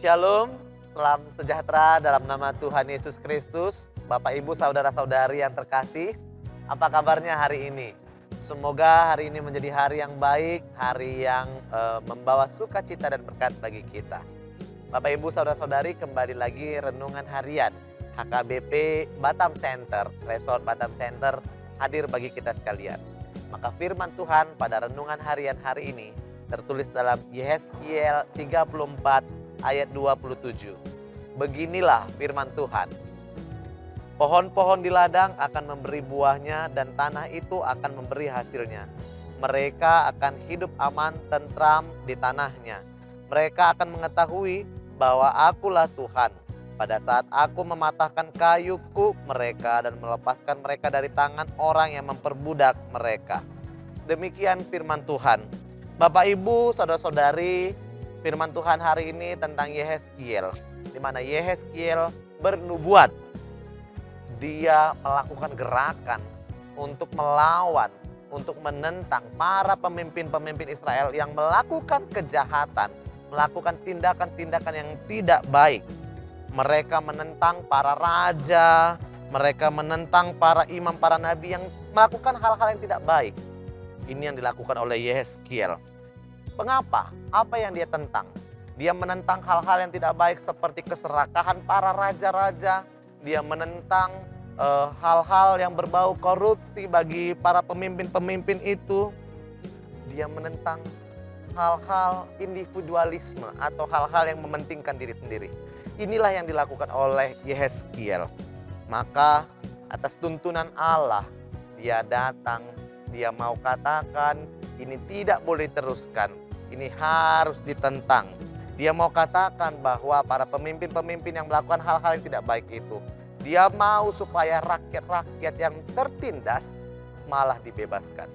Shalom, salam sejahtera dalam nama Tuhan Yesus Kristus. Bapak, Ibu, saudara-saudari yang terkasih, apa kabarnya hari ini? Semoga hari ini menjadi hari yang baik, hari yang membawa sukacita dan berkat bagi kita. Bapak, Ibu, saudara-saudari, kembali lagi renungan harian HKBP Batam Center, Resort Batam Center hadir bagi kita sekalian. Maka firman Tuhan pada renungan harian hari ini tertulis dalam Yehezkiel 34 ayat 27. Beginilah firman Tuhan. Pohon-pohon di ladang akan memberi buahnya dan tanah itu akan memberi hasilnya. Mereka akan hidup aman, tentram di tanahnya. Mereka akan mengetahui bahwa akulah Tuhan. Pada saat aku mematahkan kayuku mereka dan melepaskan mereka dari tangan orang yang memperbudak mereka. Demikian firman Tuhan. Bapak, Ibu, saudara-saudari, firman Tuhan hari ini tentang Yehezkiel, di mana Yehezkiel bernubuat. Dia melakukan gerakan untuk melawan, untuk menentang para pemimpin-pemimpin Israel yang melakukan kejahatan, melakukan tindakan-tindakan yang tidak baik. Mereka menentang para raja, mereka menentang para imam, para nabi yang melakukan hal-hal yang tidak baik. Ini yang dilakukan oleh Yehezkiel. Mengapa? Apa yang dia tentang? Dia menentang hal-hal yang tidak baik seperti keserakahan para raja-raja. Dia menentang hal-hal yang berbau korupsi bagi para pemimpin-pemimpin itu. Dia menentang hal-hal individualisme atau hal-hal yang mementingkan diri sendiri. Inilah yang dilakukan oleh Yehezkiel. Maka atas tuntunan Allah, dia datang. Dia mau katakan ini tidak boleh diteruskan, ini harus ditentang. Dia mau katakan bahwa para pemimpin-pemimpin yang melakukan hal-hal yang tidak baik itu, dia mau supaya rakyat-rakyat yang tertindas malah dibebaskan.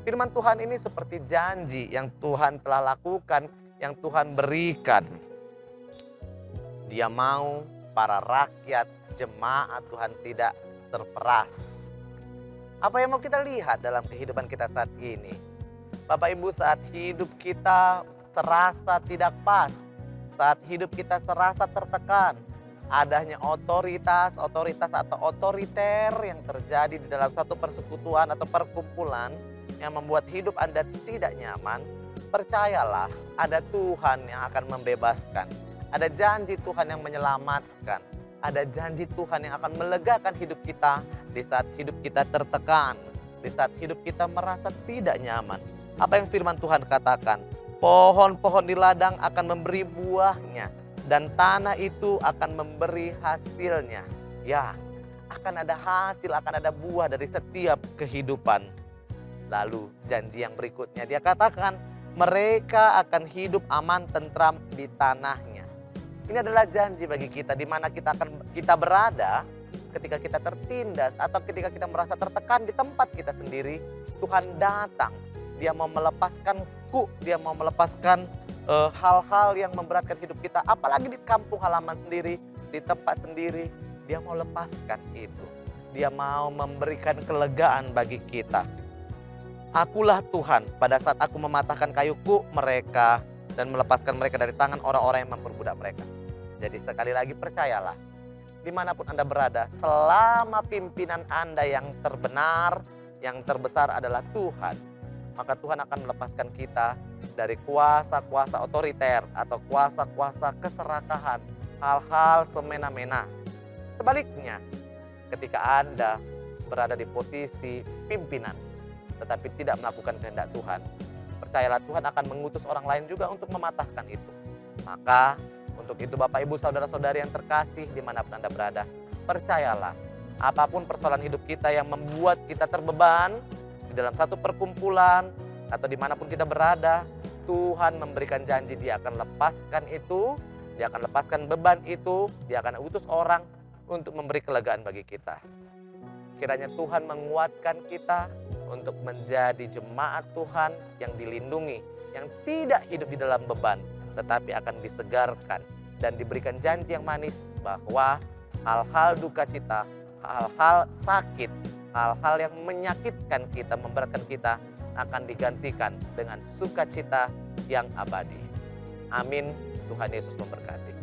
Firman Tuhan ini seperti janji yang Tuhan telah lakukan, yang Tuhan berikan. Dia mau para rakyat, jemaat Tuhan tidak terperas. Apa yang mau kita lihat dalam kehidupan kita saat ini? Bapak, Ibu, saat hidup kita serasa tidak pas, saat hidup kita serasa tertekan, adanya otoritas atau otoriter yang terjadi di dalam satu persekutuan atau perkumpulan yang membuat hidup Anda tidak nyaman, percayalah ada Tuhan yang akan membebaskan. Ada janji Tuhan yang menyelamatkan. Ada janji Tuhan yang akan melegakan hidup kita di saat hidup kita tertekan, di saat hidup kita merasa tidak nyaman. Apa yang firman Tuhan katakan? Pohon-pohon di ladang akan memberi buahnya dan tanah itu akan memberi hasilnya. Ya, akan ada hasil, akan ada buah dari setiap kehidupan. Lalu janji yang berikutnya dia katakan, mereka akan hidup aman, tentram di tanahnya. Ini adalah janji bagi kita di mana kita berada ketika kita tertindas atau ketika kita merasa tertekan di tempat kita sendiri. Tuhan datang, dia mau melepaskan dia mau melepaskan hal-hal yang memberatkan hidup kita. Apalagi di kampung halaman sendiri, di tempat sendiri, dia mau lepaskan itu. Dia mau memberikan kelegaan bagi kita. Akulah Tuhan pada saat aku mematahkan kayuku mereka dan melepaskan mereka dari tangan orang-orang yang memperbudak mereka. Jadi sekali lagi percayalah, dimanapun Anda berada, selama pimpinan Anda yang terbenar, yang terbesar adalah Tuhan, maka Tuhan akan melepaskan kita dari kuasa-kuasa otoriter atau kuasa-kuasa keserakahan, hal-hal semena-mena. Sebaliknya, ketika Anda berada di posisi pimpinan, tetapi tidak melakukan kehendak Tuhan, percayalah Tuhan akan mengutus orang lain juga untuk mematahkan itu. Maka untuk itu Bapak, Ibu, saudara-saudari yang terkasih dimanapun Anda berada, percayalah apapun persoalan hidup kita yang membuat kita terbeban di dalam satu perkumpulan atau dimanapun kita berada, Tuhan memberikan janji dia akan lepaskan itu, dia akan lepaskan beban itu, dia akan utus orang untuk memberi kelegaan bagi kita. Kiranya Tuhan menguatkan kita untuk menjadi jemaat Tuhan yang dilindungi, yang tidak hidup di dalam beban, tetapi akan disegarkan dan diberikan janji yang manis bahwa hal-hal duka cita, hal-hal sakit, hal-hal yang menyakitkan kita, memberatkan kita akan digantikan dengan sukacita yang abadi. Amin. Tuhan Yesus memberkati.